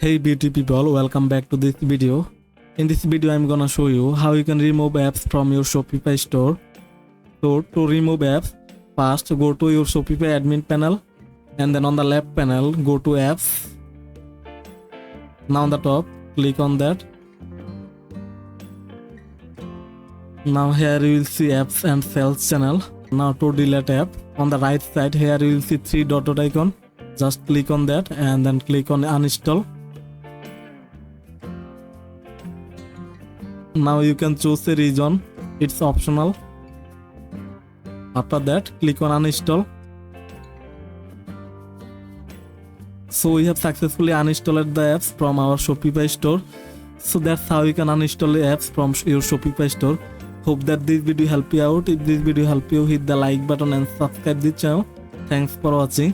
Hey beauty people, welcome back to this video. In this video I'm gonna show you how you can remove apps from your Shopify store. So to remove apps, first go to your Shopify admin panel and then on the left panel go to apps. Now on the top click on that. Now here you will see apps and sales channel. Now to delete app, on the right side here you will see three dot icon. Just click on that and then click on uninstall. Now you can choose a region, it's optional. After that click on uninstall. So we have successfully uninstalled the apps from our Shopify store. So that's how you can uninstall the apps from your Shopify store. Hope that this video help you out. If this video help you, hit the like button and subscribe this channel. Thanks for watching.